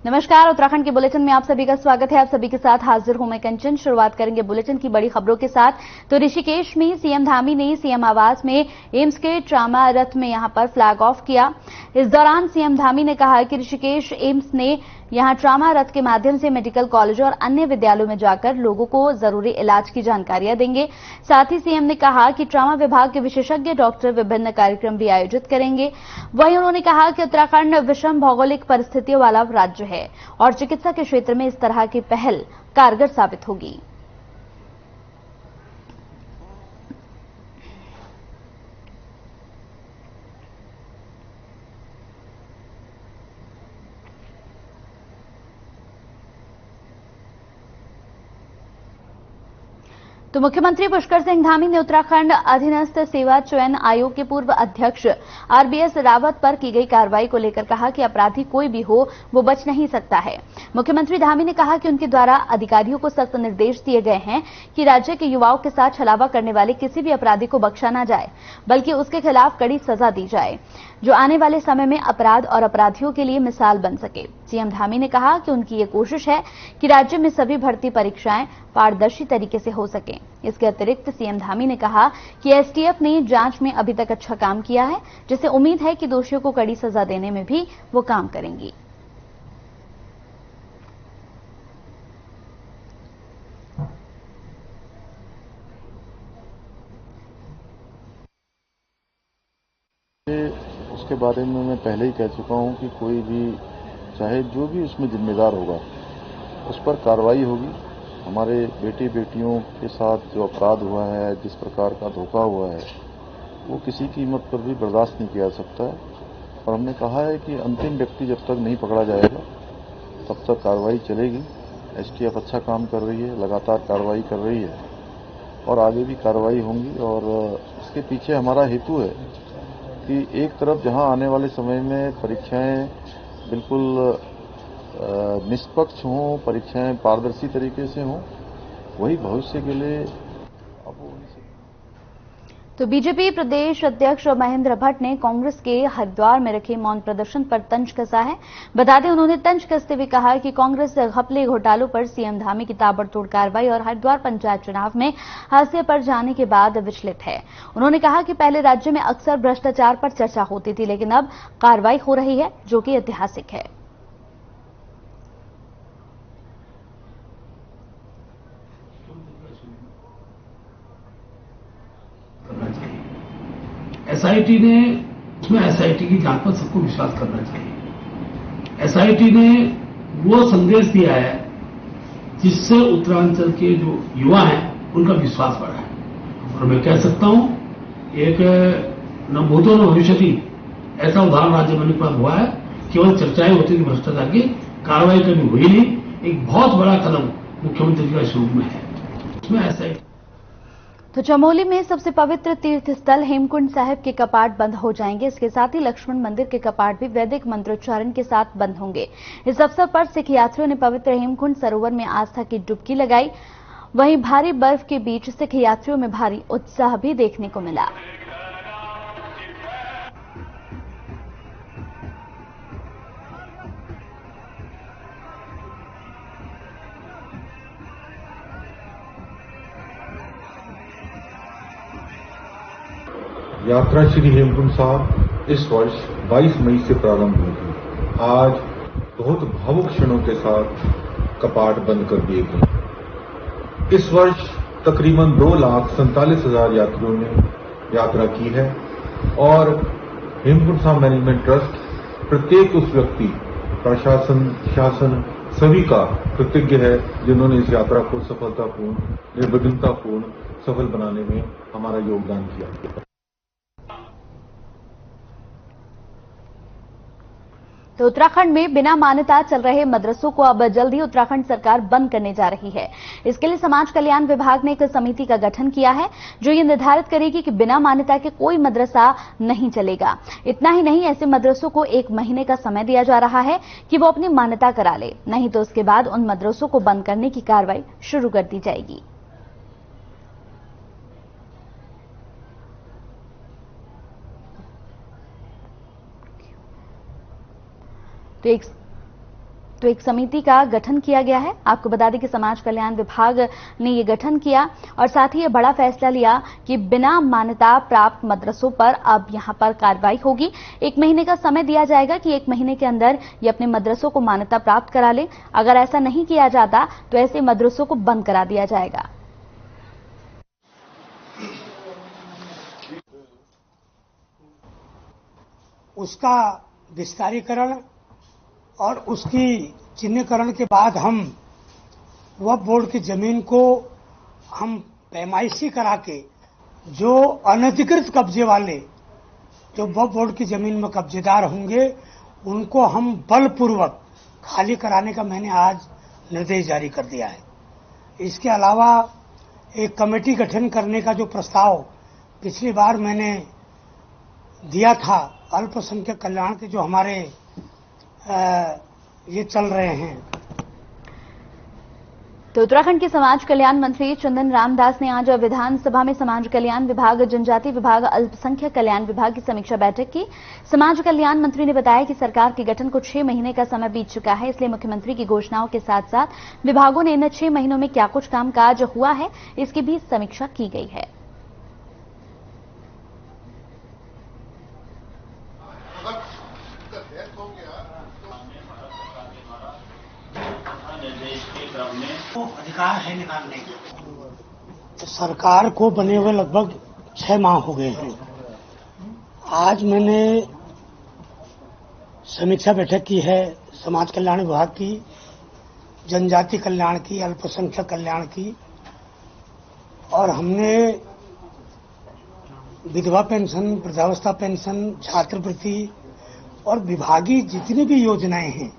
नमस्कार, उत्तराखंड के बुलेटिन में आप सभी का स्वागत है। आप सभी के साथ हाजिर हूं मैं कंचन। शुरुआत करेंगे बुलेटिन की बड़ी खबरों के साथ। तो ऋषिकेश में सीएम धामी ने सीएम आवास में एम्स के ट्रामा रथ में यहां पर फ्लैग ऑफ किया। इस दौरान सीएम धामी ने कहा कि ऋषिकेश एम्स ने यहां ट्रामा रथ के माध्यम से मेडिकल कॉलेजों और अन्य विद्यालयों में जाकर लोगों को जरूरी इलाज की जानकारियां देंगे। साथ ही सीएम ने कहा कि ट्रामा विभाग के विशेषज्ञ डॉक्टर विभिन्न कार्यक्रम भी आयोजित करेंगे। वहीं उन्होंने कहा कि उत्तराखंड विषम भौगोलिक परिस्थितियों वाला राज्य है और चिकित्सा के क्षेत्र में इस तरह की पहल कारगर साबित होगी। तो मुख्यमंत्री पुष्कर सिंह धामी ने उत्तराखंड अधीनस्थ सेवा चयन आयोग के पूर्व अध्यक्ष आरबीएस रावत पर की गई कार्रवाई को लेकर कहा कि अपराधी कोई भी हो वो बच नहीं सकता है। मुख्यमंत्री धामी ने कहा कि उनके द्वारा अधिकारियों को सख्त निर्देश दिए गए हैं कि राज्य के युवाओं के साथ छलावा करने वाले किसी भी अपराधी को बख्शा न जाए, बल्कि उसके खिलाफ कड़ी सजा दी जाए, जो आने वाले समय में अपराध और अपराधियों के लिए मिसाल बन सके। सीएम धामी ने कहा कि उनकी ये कोशिश है कि राज्य में सभी भर्ती परीक्षाएं पारदर्शी तरीके से हो सके। इसके अतिरिक्त सीएम धामी ने कहा कि एसटीएफ ने जांच में अभी तक अच्छा काम किया है, जिससे उम्मीद है कि दोषियों को कड़ी सजा देने में भी वो काम करेंगी। उसके बारे में मैं पहले ही कह चुका हूं कि कोई भी चाहे जो भी उसमें जिम्मेदार होगा उस पर कार्रवाई होगी। हमारे बेटी बेटियों के साथ जो अपराध हुआ है, जिस प्रकार का धोखा हुआ है, वो किसी कीमत पर भी बर्दाश्त नहीं किया जा सकता है। और हमने कहा है कि अंतिम व्यक्ति जब तक नहीं पकड़ा जाएगा तब तक कार्रवाई चलेगी। एसटीएफ अच्छा काम कर रही है, लगातार कार्रवाई कर रही है और आगे भी कार्रवाई होंगी। और इसके पीछे हमारा हेतु है कि एक तरफ जहां आने वाले समय में परीक्षाएं बिल्कुल निष्पक्ष हों, परीक्षाएं पारदर्शी तरीके से हों, वही भविष्य के लिए तो बीजेपी प्रदेश अध्यक्ष महेंद्र भट्ट ने कांग्रेस के हरिद्वार में रखे मौन प्रदर्शन पर तंज कसा है। बता दें, उन्होंने तंज कसते हुए कहा कि कांग्रेस घपले घोटालों पर सीएम धामी की ताबड़तोड़ कार्रवाई और हरिद्वार पंचायत चुनाव में हाशिए पर जाने के बाद विचलित है। उन्होंने कहा कि पहले राज्य में अक्सर भ्रष्टाचार पर चर्चा होती थी, लेकिन अब कार्रवाई हो रही है, जो कि ऐतिहासिक है। एसआईटी ने उसमें एसआईटी की जांच पर सबको विश्वास करना चाहिए। एसआईटी ने वो संदेश दिया है जिससे उत्तरांचल के जो युवा हैं उनका विश्वास बढ़ा है। और मैं कह सकता हूं एक न भूतो न भविष्यति ऐसा उदाहरण राज्य बनने के बाद हुआ है। केवल चर्चाएं होती थी भ्रष्टाचार की, कार्रवाई कभी हुई नहीं। एक बहुत बड़ा कदम मुख्यमंत्री जी का इस रूप में है। उसमें एसआईटी तो चमोली में सबसे पवित्र तीर्थ स्थल हेमकुंड साहिब के कपाट बंद हो जाएंगे। इसके साथ ही लक्ष्मण मंदिर के कपाट भी वैदिक मंत्रोच्चारण के साथ बंद होंगे। इस अवसर पर सिख यात्रियों ने पवित्र हेमकुंड सरोवर में आस्था की डुबकी लगाई। वहीं भारी बर्फ के बीच सिख यात्रियों में भारी उत्साह भी देखने को मिला। यात्रा श्री हेमकुंड साहब इस वर्ष 22 मई से प्रारंभ होगी। आज बहुत भावुक क्षणों के साथ कपाट बंद कर दिए गए। इस वर्ष तकरीबन 2,47,000 यात्रियों ने यात्रा की है और हेमकुंड साहब मैनेजमेंट ट्रस्ट प्रत्येक उस व्यक्ति, प्रशासन, शासन सभी का कृतज्ञ है जिन्होंने इस यात्रा को सफलतापूर्ण, निर्विघ्नतापूर्ण सफल बनाने में हमारा योगदान किया। तो उत्तराखंड में बिना मान्यता चल रहे मदरसों को अब जल्द ही उत्तराखंड सरकार बंद करने जा रही है। इसके लिए समाज कल्याण विभाग ने एक समिति का गठन किया है जो ये निर्धारित करेगी कि बिना मान्यता के कोई मदरसा नहीं चलेगा। इतना ही नहीं, ऐसे मदरसों को 1 महीने का समय दिया जा रहा है कि वो अपनी मान्यता करा ले, नहीं तो उसके बाद उन मदरसों को बंद करने की कार्रवाई शुरू कर दी जाएगी। तो तो एक समिति का गठन किया गया है। आपको बता दें कि समाज कल्याण विभाग ने ये गठन किया और साथ ही ये बड़ा फैसला लिया कि बिना मान्यता प्राप्त मदरसों पर अब यहां पर कार्रवाई होगी। 1 महीने का समय दिया जाएगा कि 1 महीने के अंदर ये अपने मदरसों को मान्यता प्राप्त करा लें। अगर ऐसा नहीं किया जाता तो ऐसे मदरसों को बंद करा दिया जाएगा। उसका विस्तारीकरण और उसकी चिन्हीकरण के बाद हम वक्फ बोर्ड की जमीन को हम पैमाइशी करा के जो अनधिकृत कब्जे वाले जो वक्फ बोर्ड की जमीन में कब्जेदार होंगे उनको हम बलपूर्वक खाली कराने का मैंने आज निर्देश जारी कर दिया है। इसके अलावा एक कमेटी गठन करने का जो प्रस्ताव पिछली बार मैंने दिया था, अल्पसंख्यक कल्याण के जो हमारे ये चल रहे हैं। तो उत्तराखंड के समाज कल्याण मंत्री चंदन रामदास ने आज विधानसभा में समाज कल्याण विभाग, जनजाति विभाग, अल्पसंख्यक कल्याण विभाग की समीक्षा बैठक की। समाज कल्याण मंत्री ने बताया कि सरकार के गठन को 6 महीने का समय बीत चुका है, इसलिए मुख्यमंत्री की घोषणाओं के साथ साथ विभागों ने इन 6 महीनों में क्या कुछ कामकाज हुआ है, इसकी भी समीक्षा की गई है। अधिकार है निकालने का। सरकार को बने हुए लगभग 6 माह हो गए हैं। आज मैंने समीक्षा बैठक की है समाज कल्याण विभाग की, जनजाति कल्याण की, अल्पसंख्यक कल्याण की, और हमने विधवा पेंशन, वृद्धावस्था पेंशन, छात्रवृत्ति और विभागीय जितनी भी योजनाएं हैं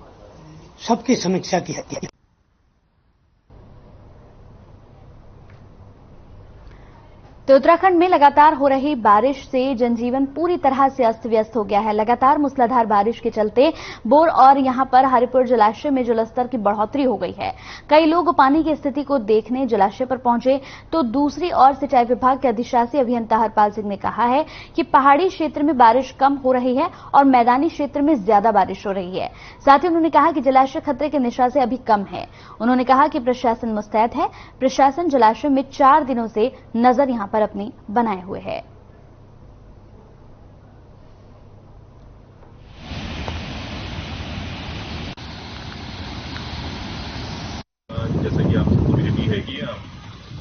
सबकी समीक्षा की है। तो उत्तराखंड में लगातार हो रही बारिश से जनजीवन पूरी तरह से अस्त व्यस्त हो गया है। लगातार मूसलाधार बारिश के चलते बोर और यहां पर हरिपुर जलाशय में जलस्तर की बढ़ोतरी हो गई है। कई लोग पानी की स्थिति को देखने जलाशय पर पहुंचे, तो दूसरी ओर सिंचाई विभाग के अधिशासी अभियंता हरपाल सिंह ने कहा है कि पहाड़ी क्षेत्र में बारिश कम हो रही है और मैदानी क्षेत्र में ज्यादा बारिश हो रही है। साथ ही उन्होंने कहा कि जलाशय खतरे के निशान से अभी कम है। उन्होंने कहा कि प्रशासन मुस्तैद है। प्रशासन जलाशय में 4 दिनों से नजर यहां पर अपनी बनाए हुए है। जैसा कि आप सबको भी है कि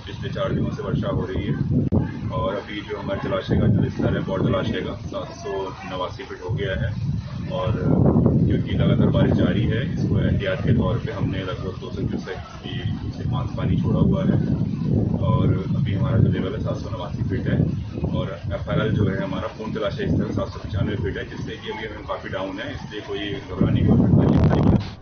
पिछले 4 दिनों से वर्षा हो रही है और अभी जो हमारे जलाशय का जो स्तर है, बौर जलाशय का 789 फीट हो गया है। और क्योंकि लगातार बारिश जारी है, इसको एहतियात के तौर पे हमने लगभग 200 क्यूसेक की पानी छोड़ा हुआ है और अभी हमारा जो लेवल है 789 फीट है और FRL जो है हमारा पूर्ण जलाशय स्तर 795 फीट है, जिससे कि अभी हम काफी डाउन है, इसलिए कोई घबराने की आवश्यकता नहीं है।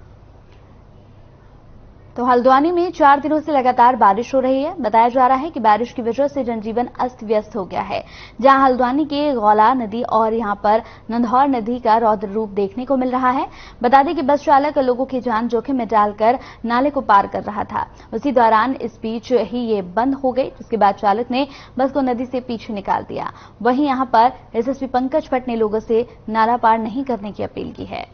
तो हल्द्वानी में 4 दिनों से लगातार बारिश हो रही है। बताया जा रहा है कि बारिश की वजह से जनजीवन अस्त व्यस्त हो गया है। जहां हल्द्वानी के गौला नदी और यहां पर नंधौर नदी का रौद्र रूप देखने को मिल रहा है। बता दें कि बस चालक लोगों की जान जोखिम में डालकर नाले को पार कर रहा था। उसी दौरान इस बीच ही ये बंद हो गई, जिसके बाद चालक ने बस को नदी से पीछे निकाल दिया। वहीं यहां पर एसएसपी पंकज भट्ट ने लोगों से नाला पार नहीं करने की अपील की है।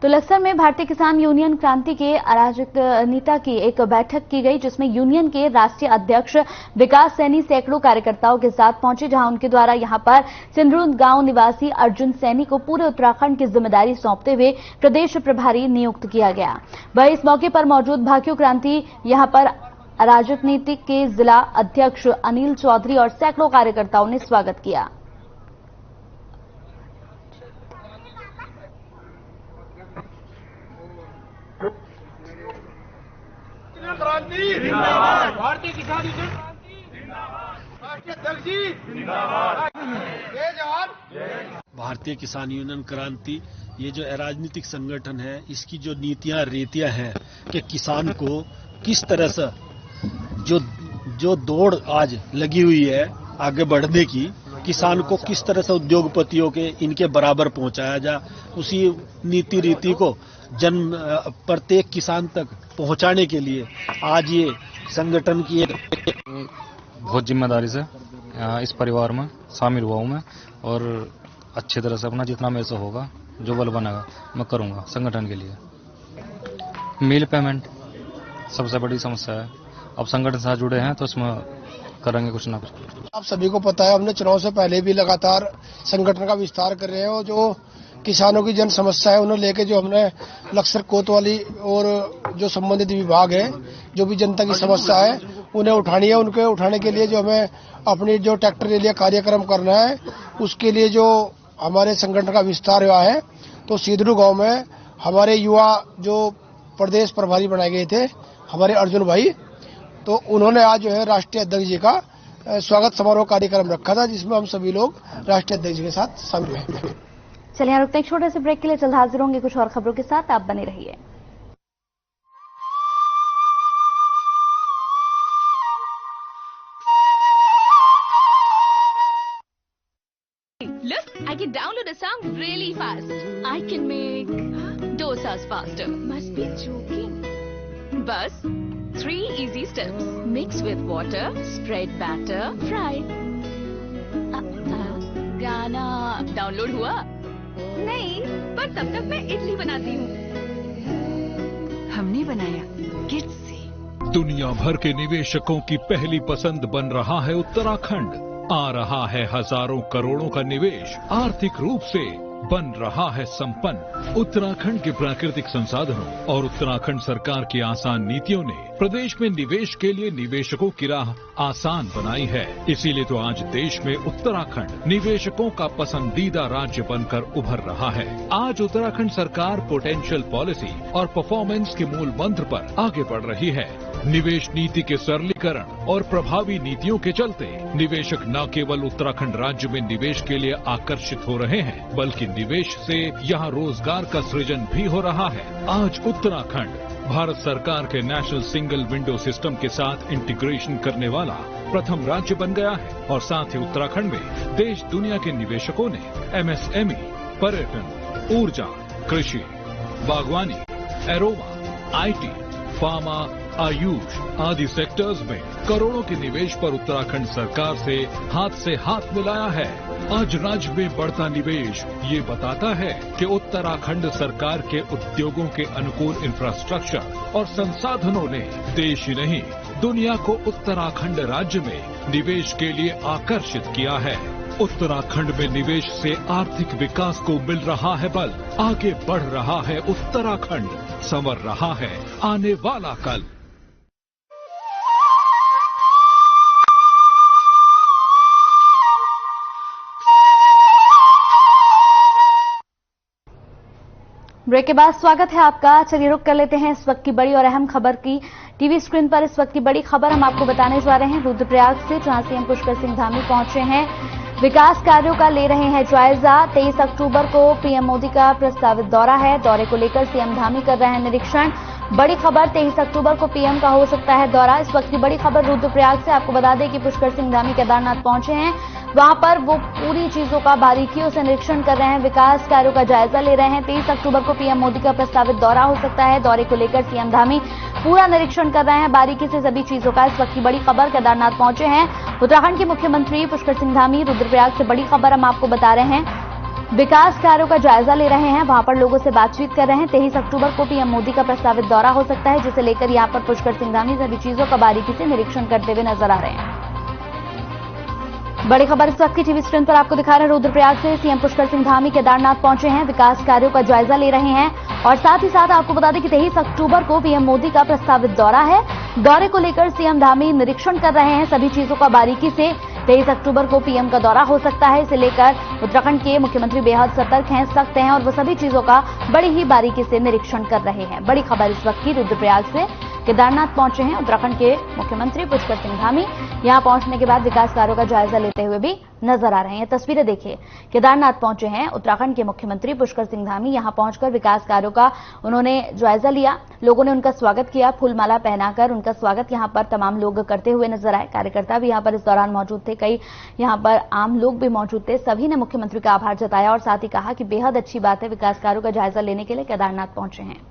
तो लक्सर में भारतीय किसान यूनियन क्रांति के अराजक नेता की एक बैठक की गई, जिसमें यूनियन के राष्ट्रीय अध्यक्ष विकास सैनी सैकड़ों कार्यकर्ताओं के साथ पहुंचे, जहां उनके द्वारा यहां पर सिंदरूद गांव निवासी अर्जुन सैनी को पूरे उत्तराखंड की जिम्मेदारी सौंपते हुए प्रदेश प्रभारी नियुक्त किया गया। वहीं इस मौके पर मौजूद भाकियू क्रांति यहां पर राजनीतिक के जिला अध्यक्ष अनिल चौधरी और सैकड़ों कार्यकर्ताओं ने स्वागत किया। भारतीय किसान यूनियन क्रांति जिंदाबाद, राष्ट्रीय अध्यक्ष जी जिंदाबाद, जय जवान। भारतीय किसान यूनियन क्रांति ये जो राजनीतिक संगठन है, इसकी जो नीतियां रीतियां हैं कि किसान को किस तरह से जो दौड़ आज लगी हुई है आगे बढ़ने की, किसान को किस तरह से उद्योगपतियों के इनके बराबर पहुंचाया जाए, उसी नीति रीति को प्रत्येक किसान तक पहुंचाने के लिए आज ये संगठन की एक बहुत जिम्मेदारी से इस परिवार में शामिल हुआ हूं मैं, और अच्छी तरह से अपना जितना मेरे से होगा, जो बल बनेगा मैं करूंगा संगठन के लिए। मील पेमेंट सबसे बड़ी समस्या है, अब संगठन से जुड़े हैं तो इसमें करेंगे कुछ ना कुछ। आप सभी को पता है, हमने चुनाव से पहले भी लगातार संगठन का विस्तार कर रहे हैं, और जो किसानों की जन समस्या है उन्हें लेके जो हमने लक्सर कोतवाली और जो संबंधित विभाग है, जो भी जनता की समस्या है उन्हें उठानी है, उनके उठाने के लिए जो हमें अपनी जो ट्रैक्टर रैली कार्यक्रम करना है, उसके लिए जो हमारे संगठन का विस्तार हुआ है। तो सीधरू गांव में हमारे युवा जो प्रदेश प्रभारी बनाए गए थे हमारे अर्जुन भाई, तो उन्होंने आज जो है राष्ट्रीय अध्यक्ष जी का स्वागत समारोह कार्यक्रम रखा था, जिसमें हम सभी लोग राष्ट्रीय अध्यक्ष के साथ शामिल हुए। चलिए यहाँ रुकते हैं, छोटे से ब्रेक के लिए जल्द हाजिर होंगे कुछ और खबरों के साथ, आप बने रहिए। Look, I can download a song really fast. I can make dosas faster. Must be joking. Bus 3 easy steps. Mix with water, spread batter, fry. गाना डाउनलोड हुआ? नहीं, पर तब तक मैं इडली बनाती हूँ। हमने बनाया किड्स से। दुनिया भर के निवेशकों की पहली पसंद बन रहा है उत्तराखंड। आ रहा है हजारों करोड़ों का निवेश, आर्थिक रूप से बन रहा है संपन्न। उत्तराखंड के प्राकृतिक संसाधनों और उत्तराखंड सरकार की आसान नीतियों ने प्रदेश में निवेश के लिए निवेशकों की राह आसान बनाई है। इसीलिए तो आज देश में उत्तराखंड निवेशकों का पसंदीदा राज्य बनकर उभर रहा है। आज उत्तराखंड सरकार पोटेंशियल पॉलिसी और परफॉर्मेंस के मूल मंत्र पर आगे बढ़ रही है। निवेश नीति के सरलीकरण और प्रभावी नीतियों के चलते निवेशक न केवल उत्तराखंड राज्य में निवेश के लिए आकर्षित हो रहे हैं, बल्कि निवेश से यहाँ रोजगार का सृजन भी हो रहा है। आज उत्तराखंड भारत सरकार के नेशनल सिंगल विंडो सिस्टम के साथ इंटीग्रेशन करने वाला प्रथम राज्य बन गया है, और साथ ही उत्तराखंड में देश दुनिया के निवेशकों ने MSME, पर्यटन, ऊर्जा, कृषि, बागवानी, एरोमा, IT, फार्मा, आयुष आदि सेक्टर्स में करोड़ों के निवेश पर उत्तराखंड सरकार से हाथ मिलाया है। आज राज्य में बढ़ता निवेश ये बताता है कि उत्तराखंड सरकार के उद्योगों के अनुकूल इंफ्रास्ट्रक्चर और संसाधनों ने देश ही नहीं दुनिया को उत्तराखंड राज्य में निवेश के लिए आकर्षित किया है। उत्तराखंड में निवेश से आर्थिक विकास को मिल रहा है बल, आगे बढ़ रहा है उत्तराखंड, संवर रहा है आने वाला कल। ब्रेक के बाद स्वागत है आपका। चलिए रुक कर लेते हैं इस वक्त की बड़ी और अहम खबर की। टीवी स्क्रीन पर इस वक्त की बड़ी खबर हम आपको बताने जा रहे हैं रुद्रप्रयाग से, जहां सीएम पुष्कर सिंह धामी पहुंचे हैं। विकास कार्यों का ले रहे हैं जायजा। 23 अक्टूबर को पीएम मोदी का प्रस्तावित दौरा है। दौरे को लेकर सीएम धामी कर रहे हैं निरीक्षण। बड़ी खबर, 23 अक्टूबर को पीएम का हो सकता है दौरा। इस वक्त की बड़ी खबर रुद्रप्रयाग से, आपको बता दें कि पुष्कर सिंह धामी केदारनाथ पहुंचे हैं। वहां पर वो पूरी चीजों का बारीकियों से निरीक्षण कर रहे हैं, विकास कार्यों का जायजा ले रहे हैं। 23 अक्टूबर को पीएम मोदी का प्रस्तावित दौरा हो सकता है। दौरे को लेकर सीएम धामी पूरा निरीक्षण कर रहे हैं बारीकी से सभी चीजों का। इस वक्त की बड़ी खबर, केदारनाथ पहुंचे हैं उत्तराखंड के मुख्यमंत्री पुष्कर सिंह धामी। रुद्रप्रयाग से बड़ी खबर हम आपको बता रहे हैं, विकास कार्यों का जायजा ले रहे हैं, वहां पर लोगों से बातचीत कर रहे हैं। 23 अक्टूबर को पीएम मोदी का प्रस्तावित दौरा हो सकता है, जिसे लेकर यहां पर पुष्कर सिंह धामी सभी चीजों का बारीकी से निरीक्षण करते हुए नजर आ रहे हैं। बड़ी खबर इस वक्त की टीवी स्क्रीन पर आपको दिखा रहे हैं। रुद्रप्रयाग से सीएम पुष्कर सिंह धामी केदारनाथ पहुंचे हैं, विकास कार्यों का जायजा ले रहे हैं, और साथ ही साथ आपको बता दें कि 23 अक्टूबर को पीएम मोदी का प्रस्तावित दौरा है। दौरे को लेकर सीएम धामी निरीक्षण कर रहे हैं सभी चीजों का बारीकी से। 23 अक्टूबर को पीएम का दौरा हो सकता है, इसे लेकर उत्तराखंड के मुख्यमंत्री बेहद सतर्क हैं, सख्त हैं, और वो सभी चीजों का बड़ी ही बारीकी से निरीक्षण कर रहे हैं। बड़ी खबर इस वक्त की रुद्रप्रयाग से, केदारनाथ पहुंचे हैं उत्तराखंड के मुख्यमंत्री पुष्कर सिंह धामी। यहां पहुंचने के बाद विकास कार्यों का जायजा लेते हुए भी नजर आ रहे हैं। तस्वीरें देखिए, केदारनाथ पहुंचे हैं उत्तराखंड के मुख्यमंत्री पुष्कर सिंह धामी। यहां पहुंचकर विकास कार्यों का उन्होंने जायजा लिया। लोगों ने उनका स्वागत किया, फूलमाला पहनाकर उनका स्वागत यहां पर तमाम लोग करते हुए नजर आए। कार्यकर्ता भी यहां पर इस दौरान मौजूद थे, कई यहां पर आम लोग भी मौजूद थे। सभी ने मुख्यमंत्री का आभार जताया और साथ ही कहा कि बेहद अच्छी बात है, विकास कार्यों का जायजा लेने के लिए केदारनाथ पहुंचे हैं।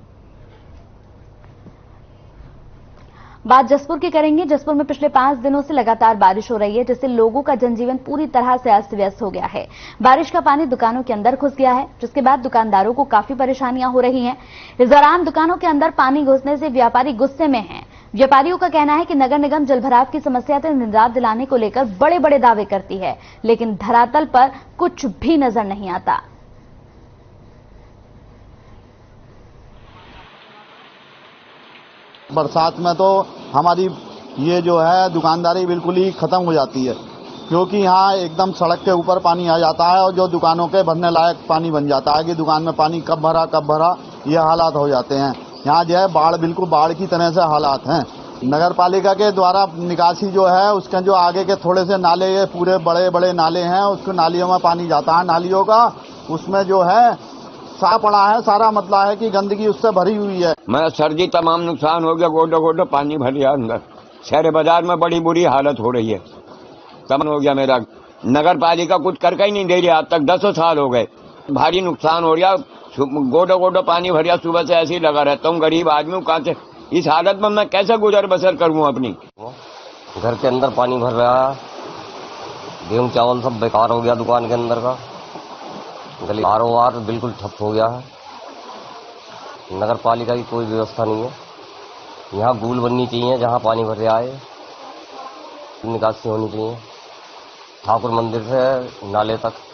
बात जसपुर की करेंगे। जसपुर में पिछले 5 दिनों से लगातार बारिश हो रही है, जिससे लोगों का जनजीवन पूरी तरह से अस्त व्यस्त हो गया है। बारिश का पानी दुकानों के अंदर घुस गया है, जिसके बाद दुकानदारों को काफी परेशानियां हो रही हैं। इस दौरान दुकानों के अंदर पानी घुसने से व्यापारी गुस्से में हैं। व्यापारियों का कहना है कि नगर निगम जलभराव की समस्या से निजात दिलाने को लेकर बड़े बड़े दावे करती है, लेकिन धरातल पर कुछ भी नजर नहीं आता। बरसात में तो हमारी ये जो है दुकानदारी बिल्कुल ही खत्म हो जाती है, क्योंकि यहाँ एकदम सड़क के ऊपर पानी आ जाता है और जो दुकानों के भरने लायक पानी बन जाता है कि दुकान में पानी कब भरा ये हालात हो जाते हैं। यहाँ जो है बाढ़, बिल्कुल बाढ़ की तरह से हालात हैं। नगर पालिका के द्वारा निकासी जो है उसके जो आगे के थोड़े से नाले, ये पूरे बड़े बड़े नाले हैं, उसको नालियों में पानी जाता है, नालियों का उसमें जो है साफ पड़ा है, सारा मतलब है कि गंदगी उससे भरी हुई है। मैं सर जी तमाम नुकसान हो गया, गोडो पानी भर गया अंदर। शहर बाजार में बड़ी बुरी हालत हो रही है, तमाम हो गया मेरा। नगर पालिका कुछ करके ही नहीं दे रही, आज तक 10 साल हो गए। भारी नुकसान हो गया, गोडो पानी भर गया। सुबह से ऐसे ही लगा रहता हूँ, गरीब आदमी हूँ, कहाँ से इस हालत में मैं कैसे गुजर बसर करूँ अपनी। घर के अंदर पानी भर रहा है, गेहूं चावल सब बेकार हो गया दुकान के अंदर का। गली कारोबार बिल्कुल ठप हो गया है। नगर पालिका की कोई व्यवस्था नहीं है। यहाँ गूल बननी चाहिए, जहाँ पानी भर आए निकासी होनी चाहिए, ठाकुर मंदिर से नाले तक।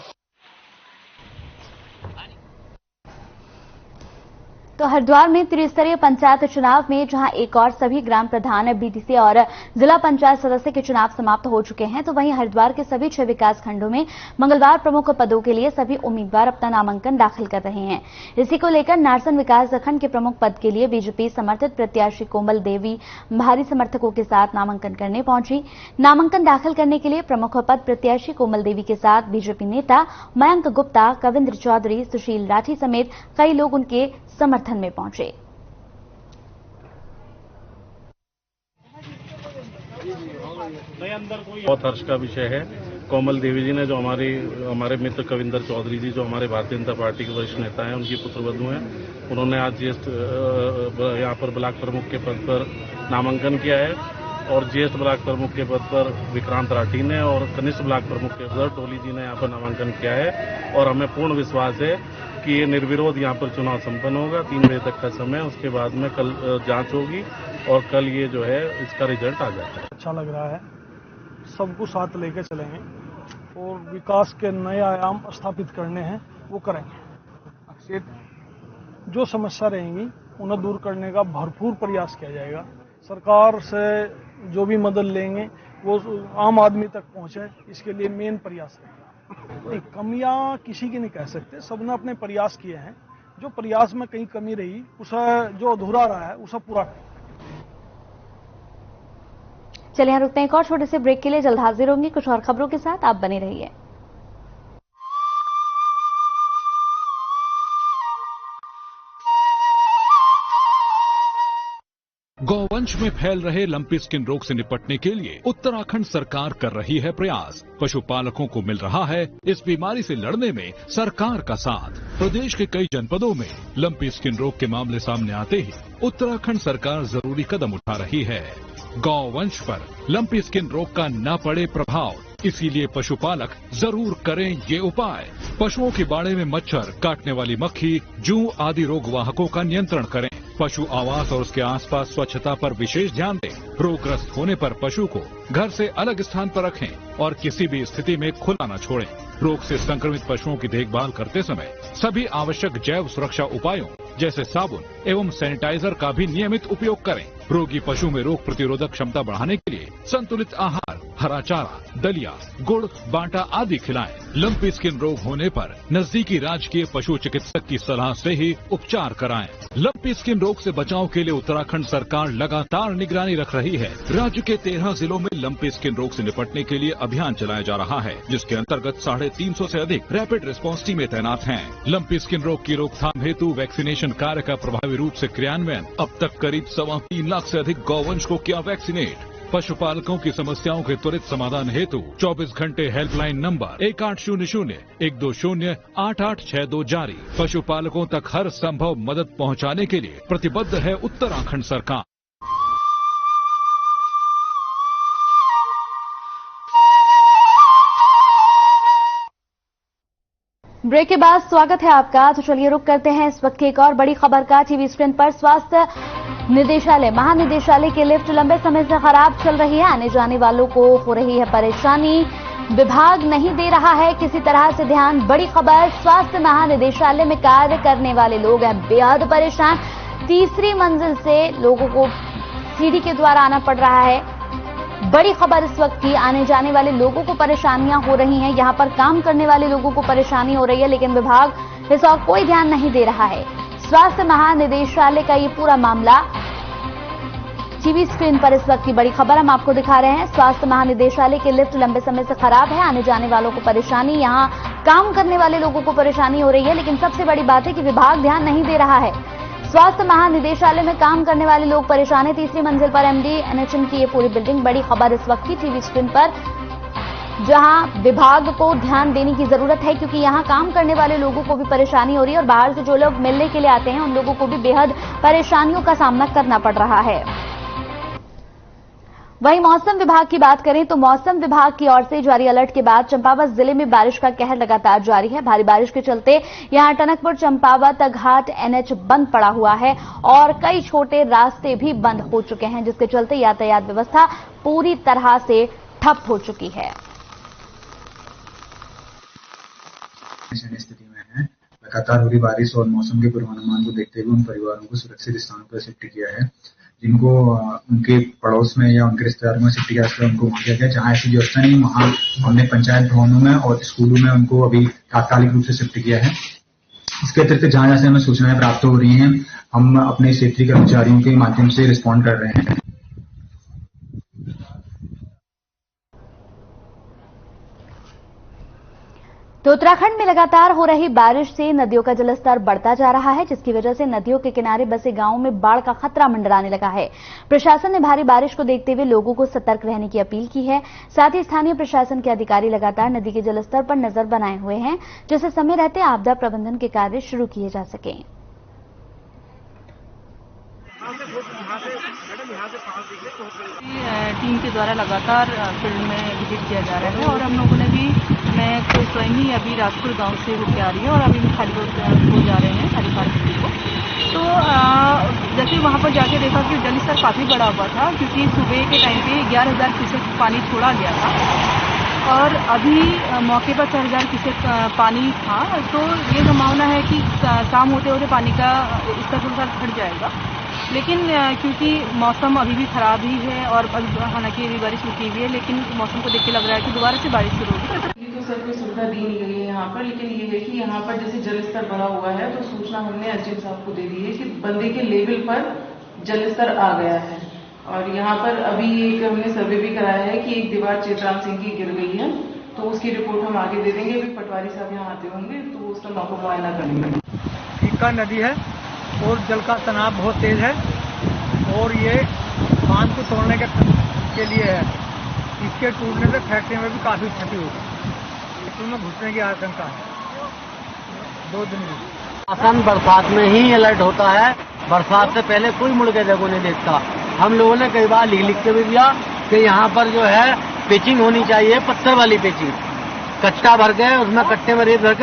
तो हरिद्वार में त्रिस्तरीय पंचायत चुनाव में जहां एक और सभी ग्राम प्रधान, बीडीसी और जिला पंचायत सदस्य के चुनाव समाप्त हो चुके हैं, तो वहीं हरिद्वार के सभी 6 विकास खंडों में मंगलवार प्रमुख पदों के लिए सभी उम्मीदवार अपना नामांकन दाखिल कर रहे हैं। इसी को लेकर नारसन विकास खंड के प्रमुख पद के लिए बीजेपी समर्थित प्रत्याशी कोमल देवी भारी समर्थकों के साथ नामांकन करने पहुंची। नामांकन दाखिल करने के लिए प्रमुख पद प्रत्याशी कोमल देवी के साथ बीजेपी नेता मयंक गुप्ता, कविंद्र चौधरी, सुशील राठी समेत कई लोग उनके समर्थन में पहुंचे। बहुत हर्ष का विषय है। कोमल देवी जी ने, जो हमारे मित्र कविंद्र चौधरी जी, जो हमारे भारतीय जनता पार्टी के वरिष्ठ नेता हैं, उनकी पुत्रवधू हैं, उन्होंने आज ज्येष्ठ यहाँ पर ब्लॉक प्रमुख के पद पर नामांकन किया है और ज्येष्ठ ब्लॉक प्रमुख के पद पर विक्रांत राठी ने और कनिष्ठ ब्लॉक प्रमुख के पद पर टोली जी ने यहाँ पर नामांकन किया है। और हमें पूर्ण विश्वास है कि ये निर्विरोध यहाँ पर चुनाव संपन्न होगा। 3 बजे तक का समय, उसके बाद में कल जांच होगी और कल ये जो है इसका रिजल्ट आ जाएगा। अच्छा लग रहा है, सबको साथ लेके चलेंगे और विकास के नए आयाम स्थापित करने हैं वो करेंगे। जो समस्या रहेंगी उन्हें दूर करने का भरपूर प्रयास किया जाएगा। सरकार से जो भी मदद लेंगे वो आम आदमी तक पहुंचे, इसके लिए मेन प्रयास करेंगे। कमियां किसी की नहीं कह सकते, सबने अपने प्रयास किए हैं। जो प्रयास में कहीं कमी रही, उसे जो अधूरा रहा है उसे पूरा करें। चलिए यहाँ रुकते हैं एक और छोटे से ब्रेक के लिए। जल्द हाजिर होंगे कुछ और खबरों के साथ, आप बने रहिए। गौवंश में फैल रहे लंपी स्किन रोग से निपटने के लिए उत्तराखंड सरकार कर रही है प्रयास। पशुपालकों को मिल रहा है इस बीमारी से लड़ने में सरकार का साथ। प्रदेश के कई जनपदों में लंपी स्किन रोग के मामले सामने आते ही उत्तराखंड सरकार जरूरी कदम उठा रही है। गौवंश पर लंपी स्किन रोग का न पड़े प्रभाव, इसीलिए पशुपालक जरूर करें ये उपाय। पशुओं के बाड़े में मच्छर, काटने वाली मक्खी, जूं आदि रोग वाहकों का नियंत्रण करें। पशु आवास और उसके आसपास स्वच्छता पर विशेष ध्यान दें। रोगग्रस्त होने पर पशु को घर से अलग स्थान पर रखें और किसी भी स्थिति में खुला न छोड़ें। रोग से संक्रमित पशुओं की देखभाल करते समय सभी आवश्यक जैव सुरक्षा उपायों जैसे साबुन एवं सैनिटाइजर का भी नियमित उपयोग करें। रोगी पशु में रोग प्रतिरोधक क्षमता बढ़ाने के लिए संतुलित आहार, हरा चारा, दलिया, गुड़, बांटा आदि खिलाएं। लंपी स्किन रोग होने पर नजदीकी राजकीय पशु चिकित्सक की सलाह से ही उपचार कराएं। लंपी स्किन रोग से बचाव के लिए उत्तराखंड सरकार लगातार निगरानी रख रही है। राज्य के 13 जिलों में लंपी स्किन रोग से निपटने के लिए अभियान चलाया जा रहा है, जिसके अंतर्गत 350 से अधिक रैपिड रिस्पांस टीमें तैनात हैं। लंपी स्किन रोग की रोकथाम हेतु वैक्सीनेशन कार्य का प्रभावी रूप से क्रियान्वयन। अब तक करीब 3.25 लाख से अधिक गौवंश को किया वैक्सीनेट। पशुपालकों की समस्याओं के त्वरित समाधान हेतु 24 घंटे हेल्पलाइन नंबर 1800-120-8862 जारी। पशुपालकों तक हर संभव मदद पहुंचाने के लिए प्रतिबद्ध है उत्तराखंड सरकार। ब्रेक के बाद स्वागत है आपका। तो चलिए रुक करते हैं इस वक्त की एक और बड़ी खबर का। टीवी स्क्रीन पर स्वास्थ्य निदेशालय महानिदेशालय की लिफ्ट लंबे समय से खराब चल रही है। आने जाने वालों को हो रही है परेशानी। विभाग नहीं दे रहा है किसी तरह से ध्यान। बड़ी खबर, स्वास्थ्य महानिदेशालय में कार्य करने वाले लोग हैं बेहद परेशान। तीसरी मंजिल से लोगों को सीढ़ी के द्वारा आना पड़ रहा है। बड़ी खबर इस वक्त की, आने जाने वाले लोगों को परेशानियां हो रही हैं। यहां पर काम करने वाले लोगों को परेशानी हो रही है, लेकिन विभाग इस और कोई ध्यान नहीं दे रहा है। स्वास्थ्य महानिदेशालय का ये पूरा मामला टीवी स्क्रीन पर इस वक्त की बड़ी खबर हम आपको दिखा रहे हैं। स्वास्थ्य महानिदेशालय की लिफ्ट लंबे समय से खराब है। आने जाने वालों को परेशानी, यहां काम करने वाले लोगों को परेशानी हो रही है, लेकिन सबसे बड़ी बात है कि विभाग ध्यान नहीं दे रहा है। स्वास्थ्य महानिदेशालय में काम करने वाले लोग परेशान हैं। तीसरी मंजिल पर एमडी एनएचएम की ये पूरी बिल्डिंग। बड़ी खबर इस वक्त की टीवी स्क्रीन पर, जहां विभाग को ध्यान देने की जरूरत है, क्योंकि यहां काम करने वाले लोगों को भी परेशानी हो रही है और बाहर से जो लोग मिलने के लिए आते हैं उन लोगों को भी बेहद परेशानियों का सामना करना पड़ रहा है। वहीं मौसम विभाग की बात करें तो मौसम विभाग की ओर से जारी अलर्ट के बाद चंपावत जिले में बारिश का कहर लगातार जारी है। भारी बारिश के चलते यहां टनकपुर चंपावत घाट एनएच बंद पड़ा हुआ है और कई छोटे रास्ते भी बंद हो चुके हैं, जिसके चलते यातायात व्यवस्था पूरी तरह से ठप हो चुकी है। स्थिति में है। लगातार हो रही बारिश और मौसम के पूर्वानुमान को देखते हुए उन परिवारों को सुरक्षित स्थानों पर शिफ्ट किया है, जिनको उनके पड़ोस में या उनके रिश्तेदारों में शिफ्ट किया है, उनको वहां किया गया। जहां ऐसी व्यवस्था नहीं, वहां हमने पंचायत भवनों में और स्कूलों में उनको अभी तात्कालिक रूप से शिफ्ट किया है। इसके अतिरिक्त जहां जहां से हमें सूचनाएं प्राप्त हो रही हैं, हम अपने क्षेत्रीय कर्मचारियों के माध्यम से रिस्पॉन्ड कर रहे हैं। तो उत्तराखंड में लगातार हो रही बारिश से नदियों का जलस्तर बढ़ता जा रहा है, जिसकी वजह से नदियों के किनारे बसे गांवों में बाढ़ का खतरा मंडराने लगा है। प्रशासन ने भारी बारिश को देखते हुए लोगों को सतर्क रहने की अपील की है। साथ ही स्थानीय प्रशासन के अधिकारी लगातार नदी के जलस्तर पर नजर बनाए हुए हैं, जिससे समय रहते आपदा प्रबंधन के कार्य शुरू किए जा सकें। टीम के द्वारा लगातार फील्ड में विजिट किया जा रहा है और हम लोगों ने भी, मैं तो स्वयं ही अभी राजपुर गांव से होकर आ रही है और अभी हम खालीपुर को जा रहे हैं हरिपाल सिटी को। तो जैसे वहां पर जाके देखा कि जलस्तर काफ़ी बढ़ा हुआ था, क्योंकि सुबह के टाइम पे 11,000 क्यूसेक पानी छोड़ा गया था और अभी मौके पर 4,000 क्यूसेक पानी था। तो ये संभावना है कि शाम होते होते पानी का स्तर थोड़ा सा घट जाएगा, लेकिन क्योंकि मौसम अभी भी खराब ही है और हालांकि अभी बारिश रुकी हुई है, लेकिन मौसम को देख के लग रहा है कि दोबारा से बारिश शुरू होगी। तो सर कोई सुविधा दी नहीं गई है यहाँ पर, लेकिन ये है कि यहाँ पर जैसे जल स्तर बढ़ा हुआ है तो सूचना हमने एसडीएम साहब को दे दी है कि बंदे के लेवल पर जल स्तर आ गया है। और यहाँ पर अभी एक हमने सर्वे भी कराया है कि एक दीवार चेतराम सिंह की गिर गई है, तो उसकी रिपोर्ट हम आगे दे देंगे। अभी पटवारी साहब यहाँ आते होंगे तो उसका मौका मुआयना करेंगे। इक्का नदी है और जल का तनाव बहुत तेज है और ये बांध को तोड़ने के लिए है। इसके टूटने से फैक्ट्री में भी काफी क्षति होगी, में घुसने की आशंका है 2 दिन में। आसान बरसात में ही अलर्ट होता है, बरसात से पहले कोई मुड़ के देखो नहीं देखता। हम लोगों ने कई बार लिख के भी दिया कि यहाँ पर जो है पिचिंग होनी चाहिए, पत्थर वाली पिचिंग। कच्चा भर के उसमें कट्टे में रेत भर के